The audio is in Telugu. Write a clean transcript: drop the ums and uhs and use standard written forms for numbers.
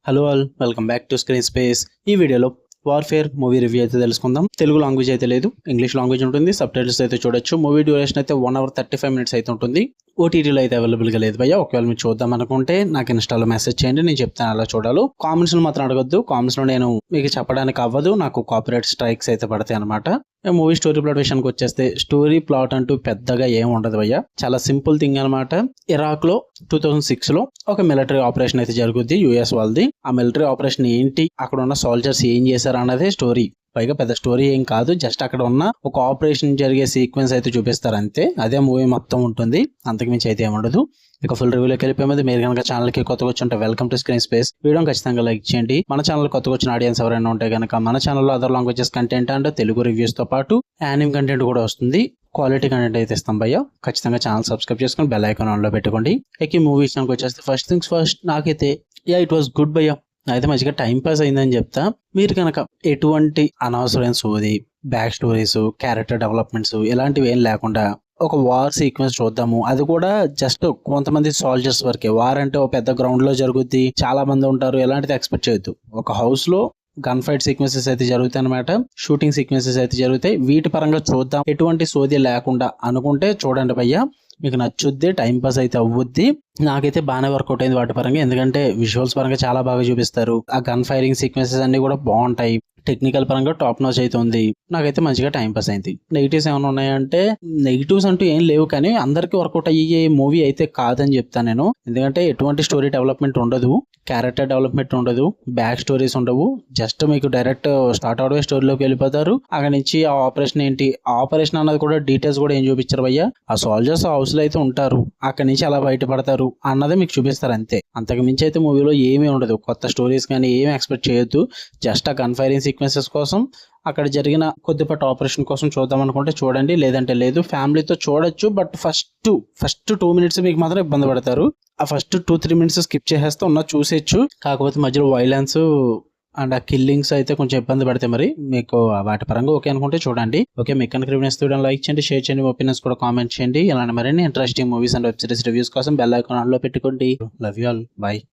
Hello all, welcome back to screen space. ఈ వీడియోలో వార్ఫేర్ మూవీ రివ్యూ అయితే తెలుసుకుందాం. తెలుగు లాంగ్వేజ్ అయితే లేదు, ఇంగ్లీష్ లాంగ్వేజ్ ఉంటుంది. సబ్ టైటిల్స్ అయితే చూడొచ్చు. మూవీ డ్యూరేషన్ అయితే 1 hour 35 minutes అయితే ఉంటుంది. ఓటీటీలో అయితే అవైలబుల్గా లేదు భయ్య. ఒకవేళ మీరు చూద్దాం అనుకుంటే నాకు ఇన్స్టాలో మెసేజ్ చేయండి, నేను చెప్తాను అలా చూడాలి. కామెంట్స్లో మాత్రం అడగొద్దు, కామెంట్స్లో నేను మీకు చెప్పడానికి అవ్వదు, నాకు కాపీరైట్ స్ట్రైక్స్ అయితే పడతాయి అనమాట. మూవీ స్టోరీ ప్లాట్ విషయానికి వచ్చేస్తే స్టోరీ ప్లాట్ అంటూ పెద్దగా ఏం ఉండదు భయ్య. చాలా సింపుల్ థింగ్ అనమాట. ఇరాక్ లో 2006 లో ఒక మిలిటరీ ఆపరేషన్ అయితే జరుగుద్ది, యుఎస్ వాళ్ళది. ఆ మిలిటరీ ఆపరేషన్ ఏంటి, అక్కడ ఉన్న సోల్జర్స్ ఏం చేశారు అన్నదే స్టోరీ. పైగా పెద్ద స్టోరీ ఏం కాదు, జస్ట్ అక్కడ ఉన్న ఒక ఆపరేషన్ జరిగే సీక్వెన్స్ అయితే చూపిస్తారు అంతే. అదే మూవీ మొత్తం ఉంటుంది, అంతకుమించి అయితే ఏముండదు. ఇక ఫుల్ రివ్యూలోకి వెళ్ళిపోయి మీరు కనుక ఛానల్ కి కొత్తగా వచ్చి welcome to screen space. Video ఖచ్చితంగా లైక్ చేయండి. మన ఛానల్ కొత్తగా వచ్చిన ఆడియన్స్ ఎవరైనా ఉంటే కనుక మన ఛానల్లో other languages content and Telugu reviews తో పాటు యానిమ్ కంటెంట్ కూడా వస్తుంది. క్వాలిటీ కంటెంట్ అయితే ఇస్తాం భయ్య. ఖచ్చితంగా ఛానల్ సబ్స్క్రైబ్ చేసుకుని బెల్ ఐకాన్ ఆన్ లో పెట్టుకోండి. ఇక ఈ మూవీ విషయానికి వచ్చేస్తే ఫస్ట్ థింగ్స్ ఫస్ట్, నాకైతే ఇట్ వాస్ గుడ్ భయ్య. అయితే మంచిగా టైం పాస్ అయిందని చెప్తా. మీరు కనుక ఎటువంటి అనవసరమైన సోది, బ్యాక్ స్టోరీస్, క్యారెక్టర్ డెవలప్మెంట్స్ ఇలాంటివి ఏం లేకుండా ఒక వార్ సీక్వెన్స్ చూద్దాము, అది కూడా జస్ట్ కొంతమంది సోల్జర్స్ వరకే. వార్ అంటే ఒక పెద్ద గ్రౌండ్ లో జరుగుద్ది, చాలా మంది ఉంటారు, ఎలాంటిది ఎక్స్పెక్ట్ చేయొద్దు. ఒక హౌస్ లో గన్ ఫైట్ సీక్వెన్సెస్ అయితే జరుగుతాయి అనమాట, షూటింగ్ సీక్వెన్సెస్ అయితే జరుగుతాయి. వీటి పరంగా చూద్దాం, ఎటువంటి సోది లేకుండా అనుకుంటే చూడండి భయ్య, మీకు నచ్చుద్ది, టైం పాస్ అయితే అవ్వుద్ది. నాకైతే బాగానే వర్కౌట్ అయింది వాటి పరంగా, ఎందుకంటే విజువల్స్ పరంగా చాలా బాగా చూపిస్తారు. ఆ గన్ ఫైరింగ్ సీక్వెన్సెస్ అన్ని కూడా బాగుంటాయి. టెక్నికల్ పరంగా టాప్ నాచ్ అయితే ఉంది. నాకైతే మంచిగా టైం పాస్ అయింది. నెగిటివ్స్ ఏమైనా ఉన్నాయంటే నెగిటివ్స్ అంటూ ఏం లేవు, కానీ అందరికీ వర్కౌట్ అయ్యే మూవీ అయితే కాదని చెప్తాను నేను. ఎందుకంటే ఎటువంటి స్టోరీ డెవలప్మెంట్ ఉండదు, క్యారెక్టర్ డెవలప్మెంట్ ఉండదు, బ్యాక్ స్టోరీస్ ఉండవు. జస్ట్ మీకు డైరెక్ట్ స్టార్ట్ అవే స్టోరీలోకి వెళ్ళిపోతారు. అక్కడ నుంచి ఆ ఆపరేషన్ ఏంటి, ఆ ఆపరేషన్ అన్నది కూడా డీటెయిల్స్ కూడా ఏం చూపించారు భయ్య. ఆ సోల్జర్స్ హౌస్ లో అయితే ఉంటారు, అక్కడి నుంచి అలా బయటపడతారు అన్నదే మీకు చూపిస్తారు అంతే. అంతకు మించి అయితే మూవీలో ఏమీ ఉండదు. కొత్త స్టోరీస్ కానీ ఏమీ ఎక్స్పెక్ట్ చేయొద్దు. జస్ట్ ఆ గన్ ఫైరింగ్ సీక్వెన్సెస్ కోసం, అక్కడ జరిగిన కొద్దిపాటి ఆపరేషన్ కోసం చూద్దాం అనుకుంటే చూడండి, లేదంటే లేదు. ఫ్యామిలీతో చూడొచ్చు, బట్ ఫస్ట్ 2 minutes మీకు మాత్రం ఇబ్బంది పడతారు. ఆ ఫస్ట్ 2-3 minutes స్కిప్ చేసేస్తే ఉన్న చూసేయచ్చు. కాకపోతే మధ్యలో వైలెన్స్ అండ్ ఆ కిల్లింగ్స్ అయితే కొంచెం ఇబ్బంది పడితే మరి మీకు వాటి పరంగా ఓకే అనుకుంటే చూడండి. ఓకే, మీకు కనుక రివ్యూస్ చూడండి, లైక్ చేయండి, షేర్ చేయండి, ఒపీనియన్స్ కూడా కామెంట్ చేయండి. ఇలాంటి మరిన్ని interesting movies and web series reviews కోసం బెల్ ఐకాన్ ఆన్ లో పెట్టుకోండి. Love you all, by.